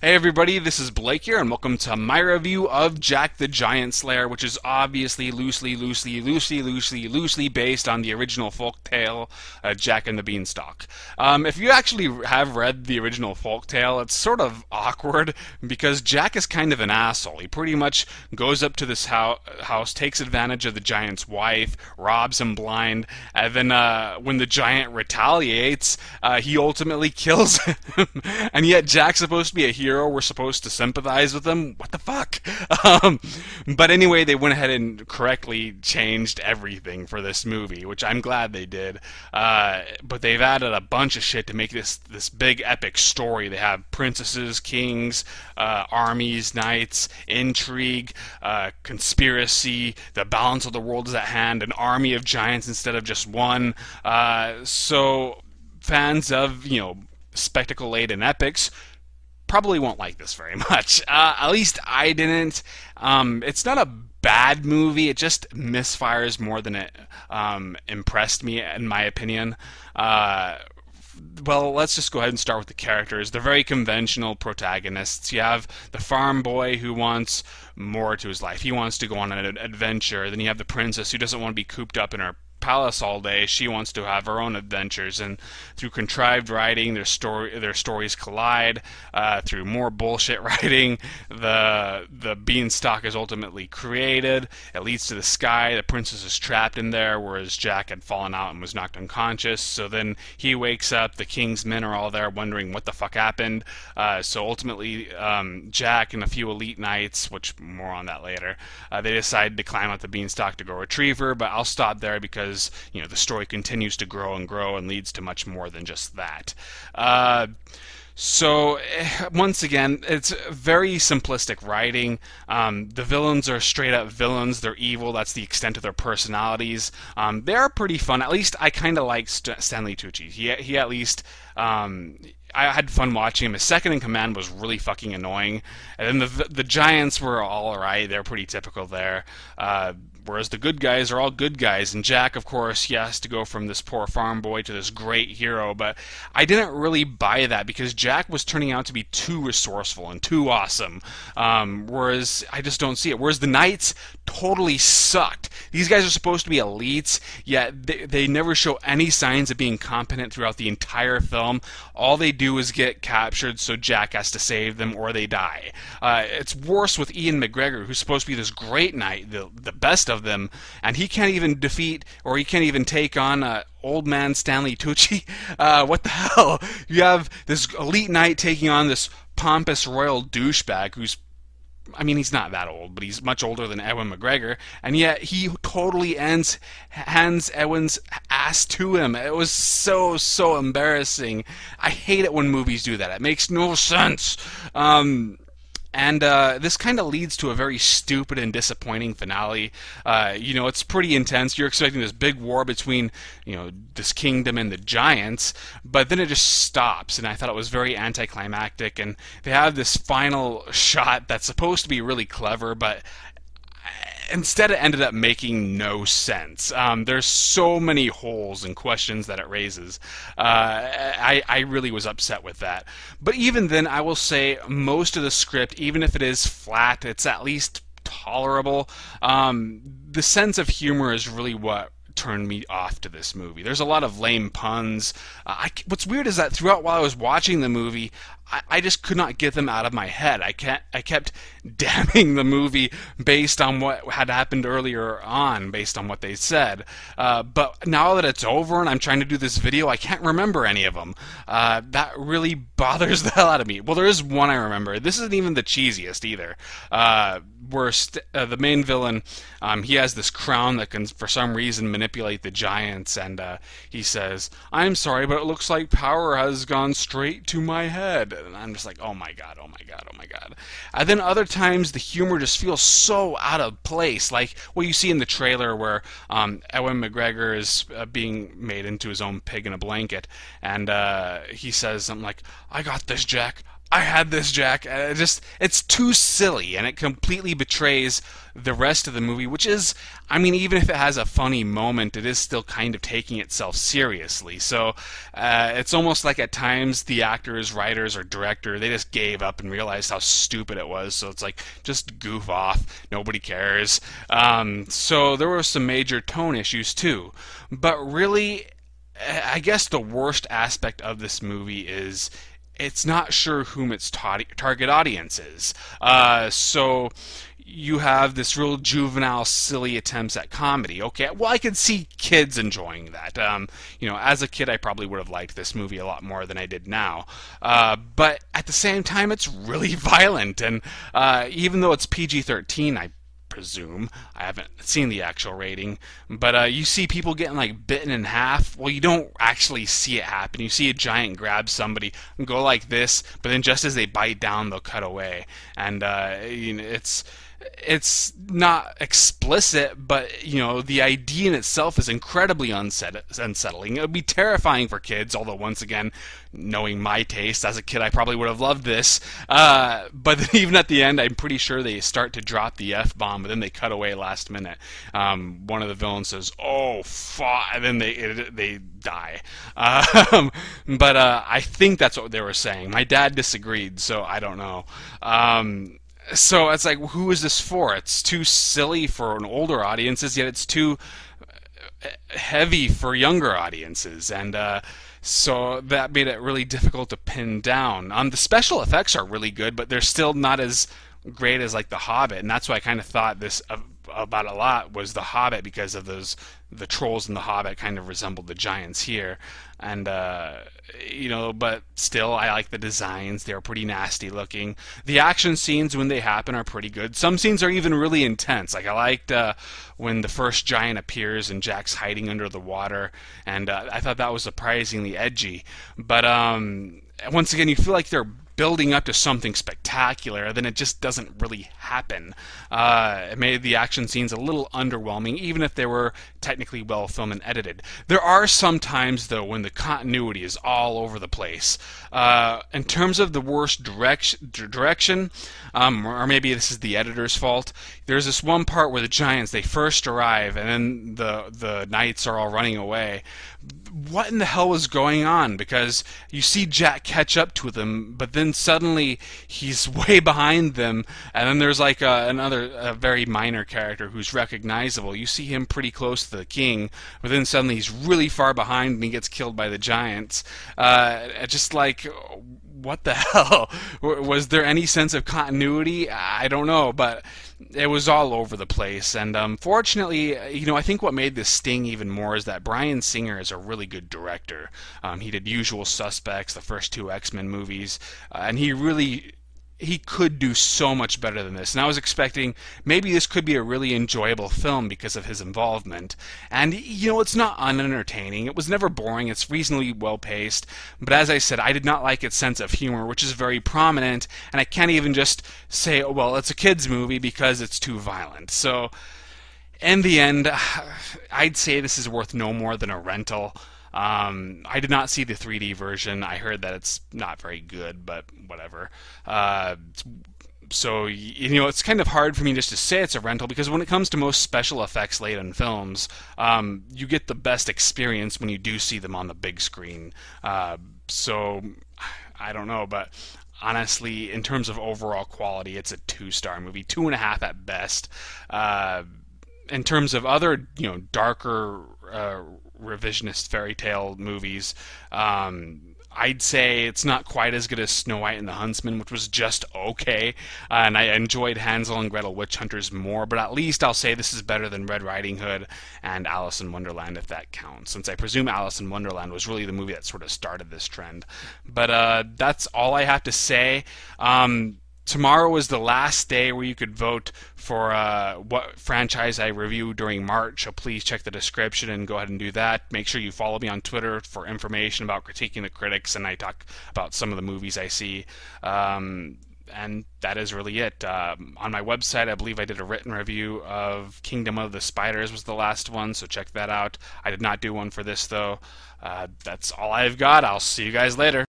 Hey everybody, this is Blake here, and welcome to my review of Jack the Giant Slayer, which is obviously loosely based on the original folktale, Jack and the Beanstalk. If you actually have read the original folktale, it's sort of awkward, because Jack is kind of an asshole. He pretty much goes up to this house, takes advantage of the giant's wife, robs him blind, and then when the giant retaliates, he ultimately kills him. And yet Jack's supposed to be a hero. We're supposed to sympathize with him. What the fuck? But anyway, they went ahead and correctly changed everything for this movie, which I'm glad they did. But they've added a bunch of shit to make this big epic story. They have princesses, kings, armies, knights, intrigue, conspiracy. The balance of the world is at hand. An army of giants instead of just one. So fans of spectacle-laden epics probably won't like this very much. At least I didn't. It's not a bad movie. It just misfires more than it impressed me, in my opinion. Well, let's just go ahead and start with the characters. They're very conventional protagonists. You have the farm boy who wants more to his life. He wants to go on an adventure. Then you have the princess who doesn't want to be cooped up in her palace all day. She wants to have her own adventures, and through contrived writing, their stories collide. Through more bullshit writing, the beanstalk is ultimately created. It leads to the sky. The princess is trapped in there, whereas Jack had fallen out and was knocked unconscious. So then he wakes up. The king's men are all there, wondering what the fuck happened. So ultimately, Jack and a few elite knights, which more on that later, they decide to climb up the beanstalk to go retrieve her. But I'll stop there because the story continues to grow and leads to much more than just that. So, once again, it's very simplistic writing. The villains are straight-up villains. They're evil. That's the extent of their personalities. They are pretty fun. At least I kind of like Stanley Tucci. He at least... I had fun watching him. His second-in-command was really fucking annoying. And then the Giants were all alright. They're pretty typical there. Whereas the good guys are all good guys. And Jack, of course, he has to go from this poor farm boy to this great hero. But I didn't really buy that because Jack was turning out to be too resourceful and too awesome. Whereas I just don't see it. Whereas the Knights totally sucked. These guys are supposed to be elites, yet they never show any signs of being competent throughout the entire film. All they do is get captured, so Jack has to save them or they die. It's worse with Ian McGregor, who's supposed to be this great knight, the best of them, and he can't even defeat, or he can't even take on old man Stanley Tucci. What the hell? You have this elite knight taking on this pompous royal douchebag who's, I mean, he's not that old, but he's much older than Ewan McGregor, and yet he totally hands Ewan's ass to him. It was so embarrassing. I hate it when movies do that. It makes no sense. And this kind of leads to a very stupid and disappointing finale. It's pretty intense. You're expecting this big war between, this kingdom and the giants, but then it just stops, and I thought it was very anticlimactic, and they have this final shot that's supposed to be really clever, but instead it ended up making no sense. There's so many holes and questions that it raises. I really was upset with that. But even then, I will say most of the script, even if it is flat, it's at least tolerable. The sense of humor is really what turned me off to this movie. There's a lot of lame puns. What's weird is that throughout while I was watching the movie, I just could not get them out of my head. I kept damning the movie based on what had happened earlier on, based on what they said. But now that it's over and I'm trying to do this video, I can't remember any of them. That really bothers the hell out of me. Well, there is one I remember. This isn't even the cheesiest either. Where the main villain, he has this crown that can, for some reason, manipulate the giants, and he says, "I'm sorry, but it looks like power has gone straight to my head." And I'm just like, oh my god, oh my god, oh my god. And then other times the humor just feels so out of place, like what you see in the trailer where Ewan McGregor is being made into his own pig in a blanket, and he says something like, "I got this, Jack. I had this, Jack. It's too silly, and it completely betrays the rest of the movie, which is, I mean, even if it has a funny moment, it is still kind of taking itself seriously. So it's almost like at times the actors, writers, or director, they just gave up and realized how stupid it was. So it's like, just goof off. Nobody cares. So there were some major tone issues, too. But really, I guess the worst aspect of this movie is it's not sure whom its target audience is. So you have this real juvenile, silly attempts at comedy. Okay, well, I could see kids enjoying that. As a kid, I probably would have liked this movie a lot more than I did now. But at the same time, it's really violent, and even though it's PG-13, I presume. I haven't seen the actual rating, but you see people getting like bitten in half. Well, you don't actually see it happen. You see a giant grab somebody and go like this, but then just as they bite down, they'll cut away, and it's not explicit, but the idea in itself is incredibly unsettling. It would be terrifying for kids, although once again, knowing my taste as a kid, I probably would have loved this. But then even at the end, I'm pretty sure they start to drop the F-bomb, but then they cut away last minute. One of the villains says, "Oh, fuck," and then they die. But I think that's what they were saying. My dad disagreed, so I don't know. So it's like, who is this for? It's too silly for an older audiences, yet it's too heavy for younger audiences, and so that made it really difficult to pin down. The special effects are really good, but they're still not as great as like The Hobbit, and that's why I kind of thought this about a lot was The Hobbit, because of the trolls in The Hobbit kind of resembled the giants here, and but still I like the designs. They're pretty nasty looking. The action scenes when they happen are pretty good. Some scenes are even really intense. Like I liked when the first giant appears and Jack's hiding under the water, and I thought that was surprisingly edgy. But once again, you feel like they're building up to something spectacular, then it just doesn't really happen. It made the action scenes a little underwhelming, even if they were technically well filmed and edited. There are some times, though, when the continuity is all over the place. In terms of the worst direction, or maybe this is the editor's fault, there's this one part where the giants, they first arrive, and then the knights are all running away. What in the hell was going on? Because you see Jack catch up to them, but then suddenly he's way behind them, and then there's like another very minor character who's recognizable. You see him pretty close to the king, but then suddenly he's really far behind and he gets killed by the giants. Just like, what the hell? Was there any sense of continuity? I don't know, but it was all over the place. And fortunately, I think what made this sting even more is that Bryan Singer is a really good director. He did Usual Suspects, the first two X-Men movies, and he could do so much better than this. And I was expecting maybe this could be a really enjoyable film because of his involvement. And, it's not unentertaining. It was never boring. It's reasonably well paced. But as I said, I did not like its sense of humor, which is very prominent. And I can't even just say, oh, well, it's a kid's movie because it's too violent. So, in the end, I'd say this is worth no more than a rental. I did not see the 3D version. I heard that it's not very good, but whatever. So, it's kind of hard for me just to say it's a rental, because when it comes to most special effects late in films, you get the best experience when you do see them on the big screen. So, I don't know, but honestly, in terms of overall quality, it's a 2-star movie, 2.5 at best. In terms of other, darker revisionist fairy tale movies, I'd say it's not quite as good as Snow White and the Huntsman, which was just okay, and I enjoyed Hansel and Gretel Witch Hunters more, but at least I'll say this is better than Red Riding Hood and Alice in Wonderland, if that counts, since I presume Alice in Wonderland was really the movie that sort of started this trend. But that's all I have to say. Tomorrow is the last day where you could vote for what franchise I review during March, so please check the description and go ahead and do that. Make sure you follow me on Twitter for information about critiquing the critics, and I talk about some of the movies I see. And that is really it. On my website, I believe I did a written review of Kingdom of the Spiders was the last one, so check that out. I did not do one for this, though. That's all I've got. I'll see you guys later.